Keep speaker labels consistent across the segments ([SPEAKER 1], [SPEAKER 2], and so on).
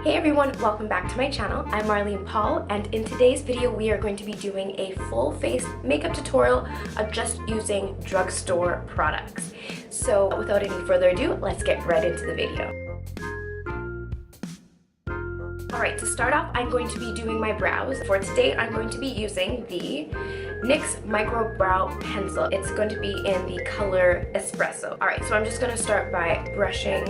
[SPEAKER 1] Hey everyone, welcome back to my channel. I'm Marline Paul, and in today's video we are going to be doing a full face makeup tutorial of just using drugstore products. So without any further ado, let's get right into the video. Alright, to start off, I'm going to be doing my brows. For today, I'm going to be using the NYX Micro Brow Pencil. It's going to be in the color Espresso. Alright, so I'm just going to start by brushing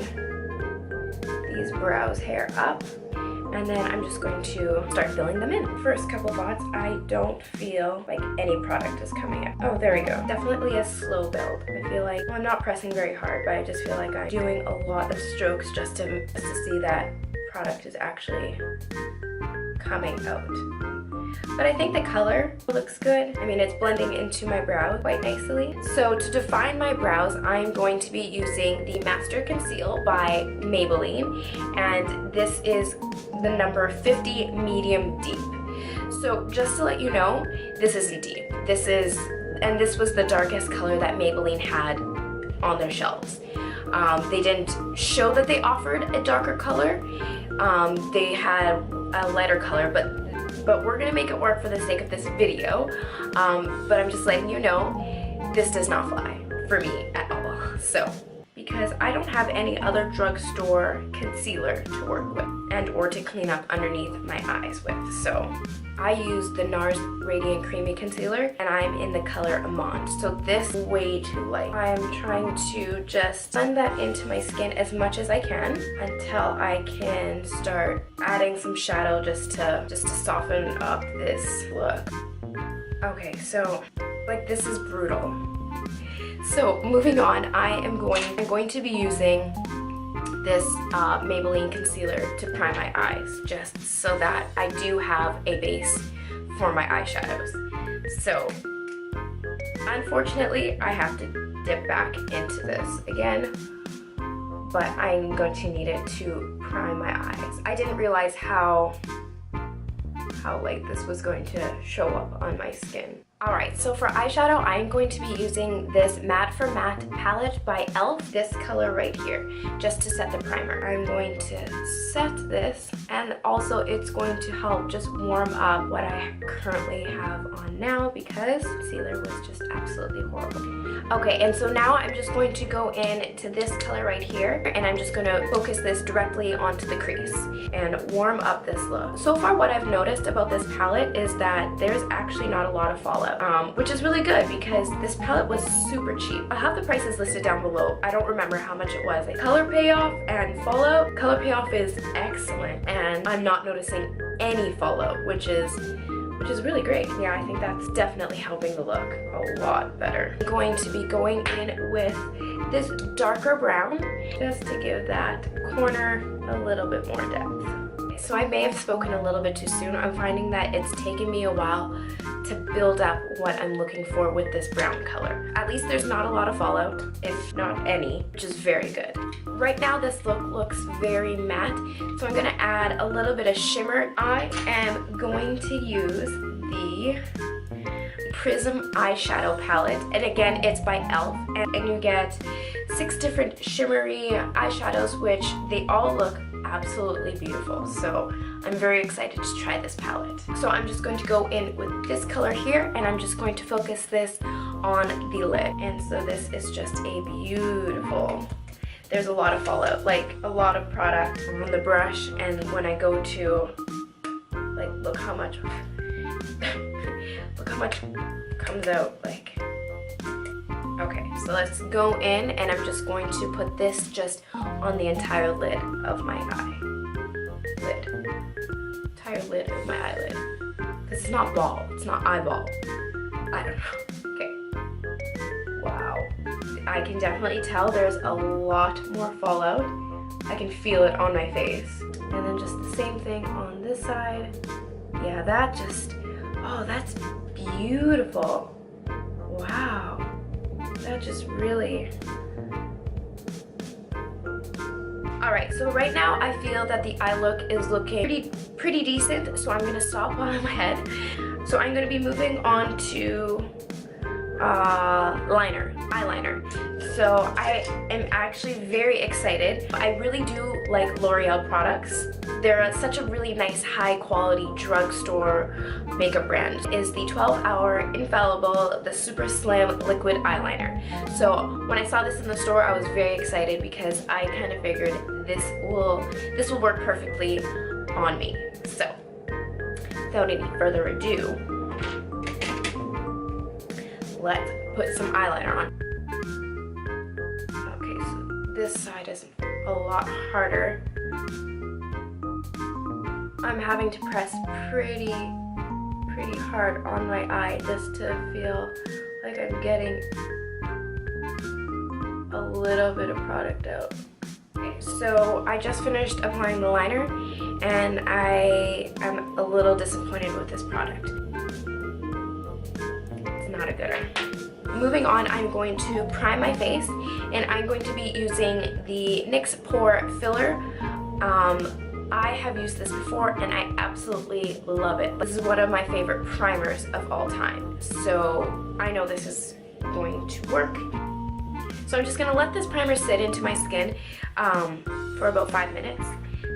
[SPEAKER 1] these brows hair up, and then I'm just going to start filling them in. First couple dots, I don't feel like any product is coming out. Oh, there we go. Definitely a slow build. I feel like, well, I'm not pressing very hard, but I just feel like I'm doing a lot of strokes just to see that product is actually coming out. But I think the color looks good. I mean, it's blending into my brow quite nicely. So to define my brows, I'm going to be using the Master Conceal by Maybelline, and this is the number 50 medium deep. So just to let you know, this isn't deep. This was the darkest color that Maybelline had on their shelves. They didn't show that they offered a darker color. They had a lighter color, but we're gonna make it work for the sake of this video. But I'm just letting you know, this does not fly for me at all. So, because I don't have any other drugstore concealer to work with and or to clean up underneath my eyes with. So I use the NARS Radiant Creamy Concealer, and I'm in the color Amande. So this is way too light. I'm trying to just blend that into my skin as much as I can until I can start adding some shadow just to soften up this look. Okay, so like this is brutal. So moving on, I'm going to be using this Maybelline concealer to prime my eyes, just so that I do have a base for my eyeshadows. So unfortunately, I have to dip back into this again, but I'm going to need it to prime my eyes. I didn't realize how light this was going to show up on my skin. Alright, so for eyeshadow, I'm going to be using this Matte for Matte palette by e.l.f., this color right here, just to set the primer. I'm going to set this, and also it's going to help just warm up what I currently have on now, because concealer was just absolutely horrible. Okay, and so now I'm just going to go in to this color right here, and I'm just going to focus this directly onto the crease and warm up this look. So far, what I've noticed about this palette is that there's actually not a lot of fallout. Which is really good because this palette was super cheap. I'll have the prices listed down below. I don't remember how much it was. Color payoff and fallout. Color payoff is excellent, and I'm not noticing any fallout, which is really great. Yeah, I think that's definitely helping the look a lot better. I'm going to be going in with this darker brown just to give that corner a little bit more depth. So I may have spoken a little bit too soon. I'm finding that it's taken me a while to build up what I'm looking for with this brown color. At least there's not a lot of fallout, if not any, which is very good. Right now this look looks very matte, so I'm gonna add a little bit of shimmer. I am going to use the Prism eyeshadow palette, and again it's by e.l.f., and you get 6 different shimmery eyeshadows, which they all look absolutely beautiful. So I'm very excited to try this palette. So I'm just going to go in with this color here, and I'm just going to focus this on the lid. And so this is just a beautiful, there's a lot of fallout, like a lot of product on the brush, and when I go to, like, look how much comes out, like. Okay, so let's go in, and I'm just going to put this just on the entire lid of my eye. Entire lid of my eyelid. This is not ball, it's not eyeball. I don't know. Okay. Wow. I can definitely tell there's a lot more fallout. I can feel it on my face. And then just the same thing on this side. Yeah, that just, oh, that's beautiful. Wow. That just really... Alright, so right now I feel that the eye look is looking pretty decent, so I'm going to stop while I'm ahead. So I'm going to be moving on to eyeliner. So I am actually very excited. I really do like L'Oreal products. They're such a really nice high quality drugstore makeup brand. Is the 12-hour Infallible, the Super Slim Liquid Eyeliner. So when I saw this in the store, I was very excited because I kind of figured this will work perfectly on me. So without any further ado, let's put some eyeliner on. Okay, so this side is a lot harder. I'm having to press pretty hard on my eye just to feel like I'm getting a little bit of product out. Okay, so I just finished applying the liner and I am a little disappointed with this product. It's not a gooder. Moving on, I'm going to prime my face and I'm going to be using the NYX Pore Filler. I have used this before and I absolutely love it. This is one of my favorite primers of all time. So I know this is going to work. So I'm just gonna let this primer sit into my skin for about 5 minutes.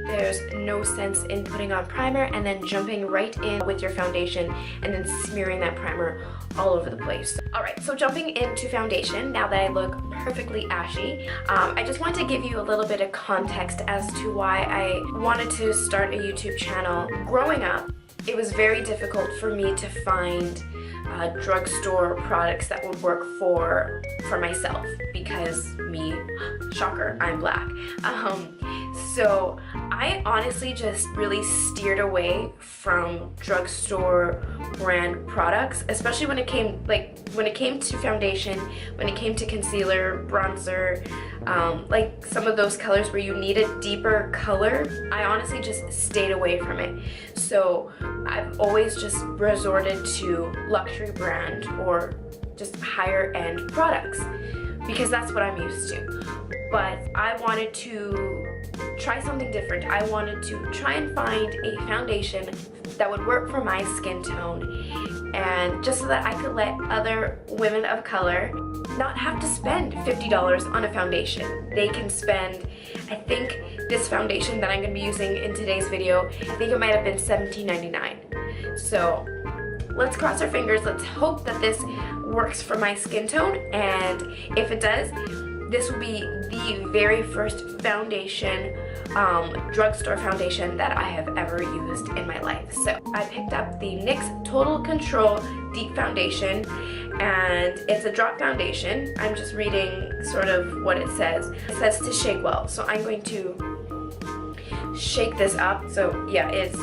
[SPEAKER 1] There's no sense in putting on primer and then jumping right in with your foundation and then smearing that primer all over the place. Alright, so jumping into foundation, now that I look perfectly ashy, I just want to give you a little bit of context as to why I wanted to start a YouTube channel. Growing up, it was very difficult for me to find drugstore products that would work for myself because me, shocker, I'm black. So I honestly just really steered away from drugstore brand products, especially when it came to foundation, when it came to concealer, bronzer, like some of those colors where you needed deeper color. I honestly just stayed away from it. So I've always just resorted to luxury brand or just higher end products because that's what I'm used to. But I wanted to try something different. I wanted to try and find a foundation that would work for my skin tone, and just so that I could let other women of color not have to spend $50 on a foundation. They can spend, I think this foundation that I'm going to be using in today's video, I think it might have been $17.99. So let's cross our fingers. Let's hope that this works for my skin tone, and if it does, this will be the very first foundation, drugstore foundation that I have ever used in my life. So I picked up the NYX Total Control Deep Foundation, and it's a drop foundation. I'm just reading sort of what it says. It says to shake well, so I'm going to shake this up. So yeah, it's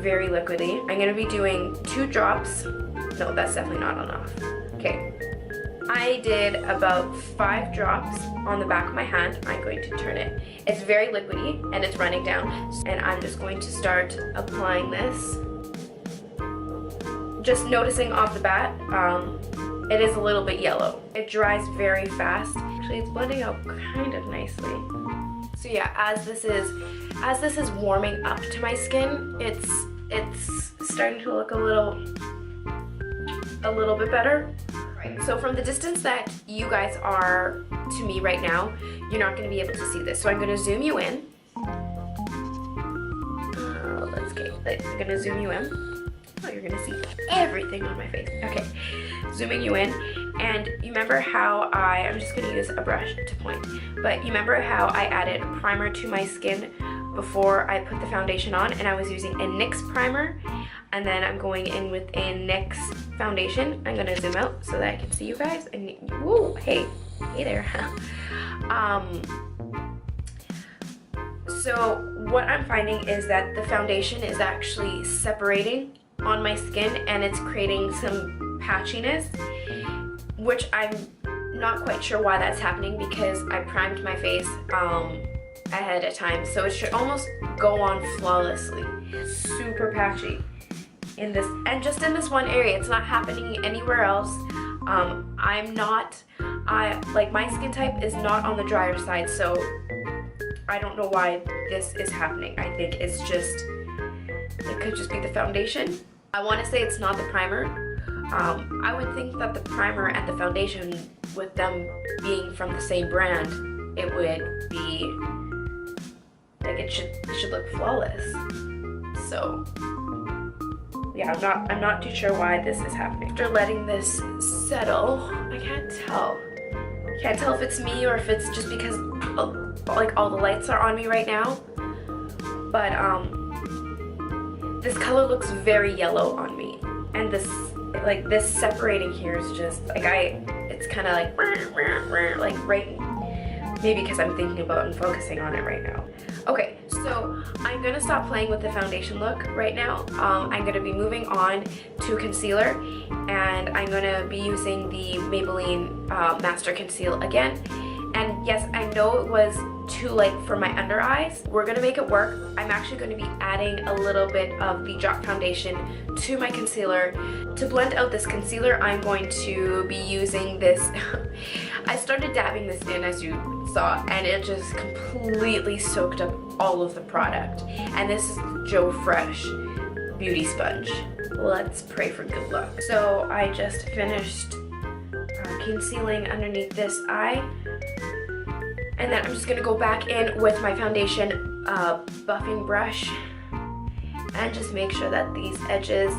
[SPEAKER 1] very liquidy. I'm going to be doing 2 drops. No, that's definitely not enough. Okay. I did about 5 drops on the back of my hand. I'm going to turn it. It's very liquidy and it's running down. And I'm just going to start applying this. Just noticing off the bat, it is a little bit yellow. It dries very fast. Actually, it's blending out kind of nicely. So yeah, as this is warming up to my skin, it's starting to look a little bit better. So from the distance that you guys are to me right now, you're not going to be able to see this. So I'm going to zoom you in. I'm going to zoom you in. Oh, you're going to see everything on my face. Okay, zooming you in. And you remember how I'm just going to use a brush to point, but you remember how I added primer to my skin before I put the foundation on, and I was using a NYX primer, and then I'm going in with a NYX foundation. I'm gonna zoom out so that I can see you guys. And woo, hey there. So what I'm finding is that the foundation is actually separating on my skin, and it's creating some patchiness, which I'm not quite sure why that's happening because I primed my face ahead of time, so it should almost go on flawlessly. Super patchy in this, and just in this one area. It's not happening anywhere else. My skin type is not on the drier side, so I don't know why this is happening. I think it could just be the foundation. I want to say it's not the primer. I would think that the primer and the foundation, with them being from the same brand, it would be Like it should look flawless. So yeah, I'm not too sure why this is happening. After letting this settle, I can't tell. Can't tell if it's me or if it's just because like all the lights are on me right now. But this color looks very yellow on me, and this separating here is just like it's kind of like right, maybe because I'm thinking about and focusing on it right now. Okay, so I'm gonna stop playing with the foundation look right now. I'm gonna be moving on to concealer, and I'm gonna be using the Maybelline Master Conceal again. And yes, I know it was too light for my under eyes. We're gonna make it work. I'm actually gonna be adding a little bit of the drop foundation to my concealer. To blend out this concealer, I'm going to be using this. I started dabbing this in, as you saw, and it just completely soaked up all of the product. And this is Joe Fresh Beauty Sponge. Let's pray for good luck. So I just finished concealing underneath this eye. And then I'm just gonna go back in with my foundation buffing brush and just make sure that these edges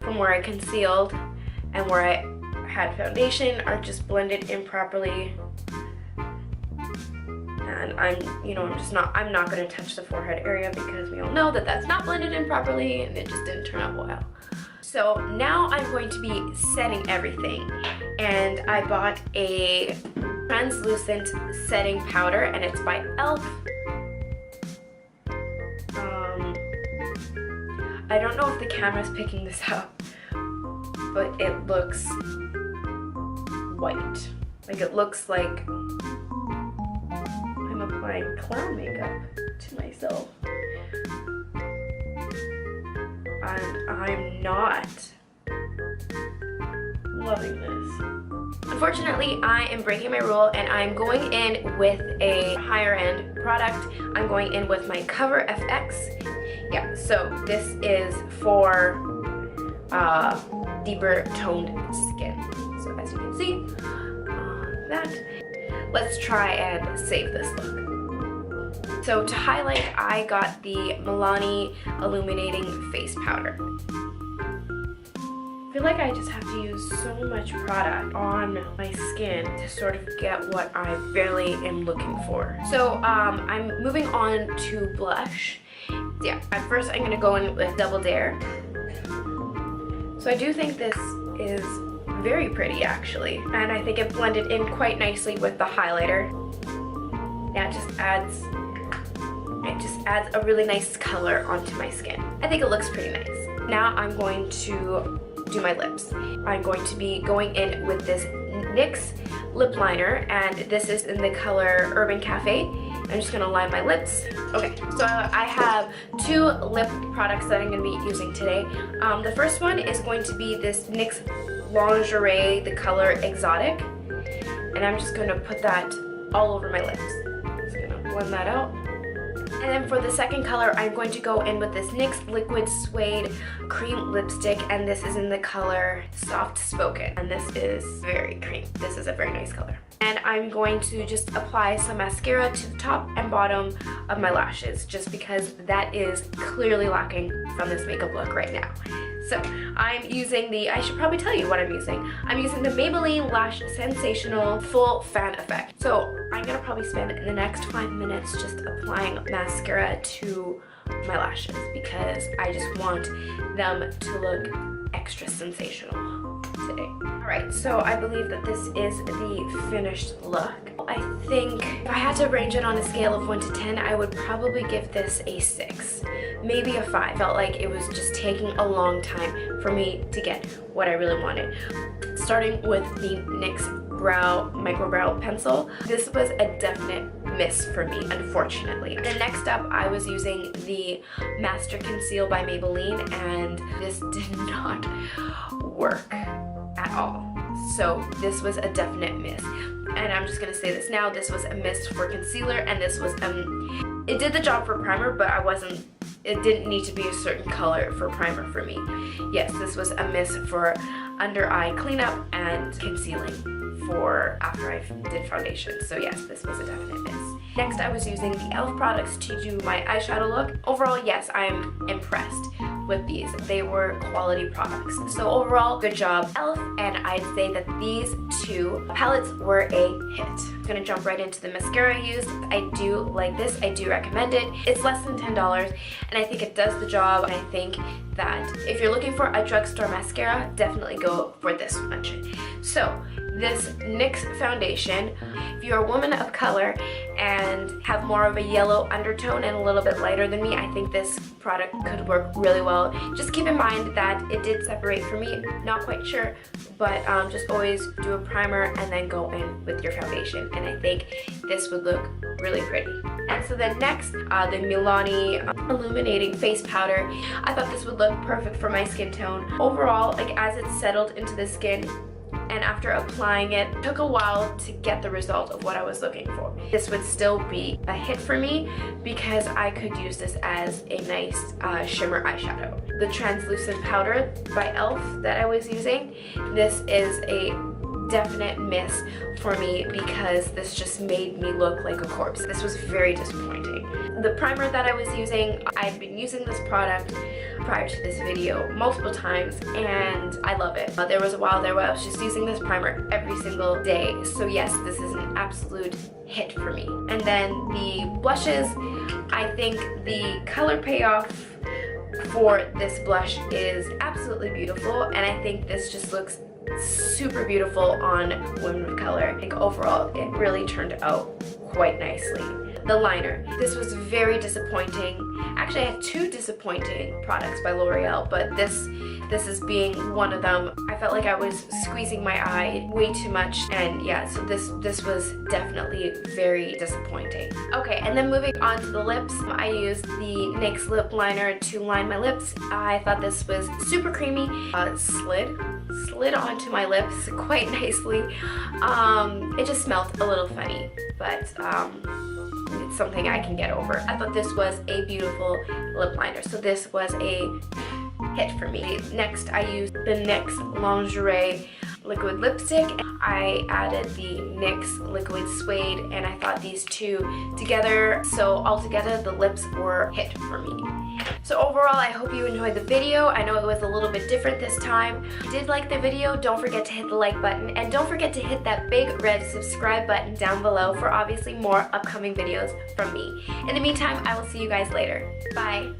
[SPEAKER 1] from where I concealed and where I had foundation are just blended in properly. And I'm not gonna touch the forehead area because we all know that that's not blended in properly and it just didn't turn out well. So now I'm going to be setting everything, and I bought a translucent setting powder, and it's by e.l.f. I don't know if the camera's picking this up, but it looks white. Like it looks like I'm applying clown makeup to myself. And I'm not loving this. Unfortunately, I am breaking my rule and I'm going in with a higher end product. I'm going in with my Cover FX. Yeah, so this is for deeper toned skin. So as you can see, let's try and save this look. So to highlight, I got the Marline Illuminating Face Powder. I feel like I just have to use so much product on my skin to sort of get what I barely am looking for. So I'm moving on to blush. Yeah, at first I'm gonna go in with Double Dare. So I do think this is very pretty actually, and I think it blended in quite nicely with the highlighter. Yeah, it just adds a really nice color onto my skin. I think it looks pretty nice. Now I'm going to do my lips. I'm going to be going in with this NYX lip liner, and this is in the color Urban Cafe. I'm just gonna line my lips. Okay, so I have two lip products that I'm gonna be using today. The first one is going to be this NYX Lingerie, the color Exotic, and I'm just gonna put that all over my lips. Just gonna blend that out. And then for the second color, I'm going to go in with this NYX Liquid Suede Cream Lipstick, and this is in the color Soft Spoken. And this is very cream. This is a very nice color. And I'm going to just apply some mascara to the top and bottom of my lashes, just because that is clearly lacking from this makeup look right now. So I'm using I should probably tell you what I'm using. I'm using the Maybelline Lash Sensational Full Fan Effect. So I'm gonna probably spend the next 5 minutes just applying mascara to my lashes because I just want them to look extra sensational today. Alright, so I believe that this is the finished look. I think if I had to range it on a scale of 1 to 10, I would probably give this a 6, maybe a 5. Felt like it was just taking a long time for me to get what I really wanted. Starting with the NYX Micro Brow Pencil, this was a definite miss for me, unfortunately. Then next up, I was using the Master Conceal by Maybelline, and this did not work at all. So this was a definite miss. And I'm just gonna say this now, this was a miss for concealer, and this was, it did the job for primer, but it didn't need to be a certain color for primer for me. Yes, this was a miss for under eye cleanup and concealing for after I did foundation. So yes, this was a definite miss. Next, I was using the e.l.f. products to do my eyeshadow look. Overall, yes, I'm impressed with these. They were quality products. So overall, good job, e.l.f. And I'd say that these two palettes were a hit. I'm gonna jump right into the mascara I used. I do like this. I do recommend it. It's less than $10 and I think it does the job. I think that if you're looking for a drugstore mascara, definitely go for this one. So this NYX foundation, if you're a woman of color and have more of a yellow undertone and a little bit lighter than me, I think this product could work really well. Just keep in mind that it did separate for me, not quite sure, but just always do a primer and then go in with your foundation, and I think this would look really pretty. And so then next, the Milani Illuminating Face Powder. I thought this would look perfect for my skin tone. Overall, like as it settled into the skin, and after applying it, took a while to get the result of what I was looking for. This would still be a hit for me because I could use this as a nice shimmer eyeshadow. The translucent powder by e.l.f. that I was using, this is a definite miss for me because this just made me look like a corpse. This was very disappointing. The primer that I was using, I've been using this product prior to this video multiple times and I love it. There was a while there where I was just using this primer every single day. So yes, this is an absolute hit for me. And then the blushes, I think the color payoff for this blush is absolutely beautiful, and I think this just looks super beautiful on women of color. I think overall it really turned out quite nicely. The liner, this was very disappointing. Actually, I had two disappointing products by L'Oreal, but this is being one of them. I felt like I was squeezing my eye way too much, and yeah, so this was definitely very disappointing. Okay, and then moving on to the lips, I used the NYX lip liner to line my lips. I thought this was super creamy. Slid onto my lips quite nicely. It just smelled a little funny, but it's something I can get over. I thought this was a beautiful lip liner, so this was a hit for me. Next, I used the NYX Lingerie liquid lipstick. I added the NYX liquid suede, and I thought these two together, so altogether the lips were a hit for me. So overall, I hope you enjoyed the video. I know it was a little bit different this time. If you did like the video, don't forget to hit the like button, and don't forget to hit that big red subscribe button down below for obviously more upcoming videos from me. In the meantime, I will see you guys later. Bye!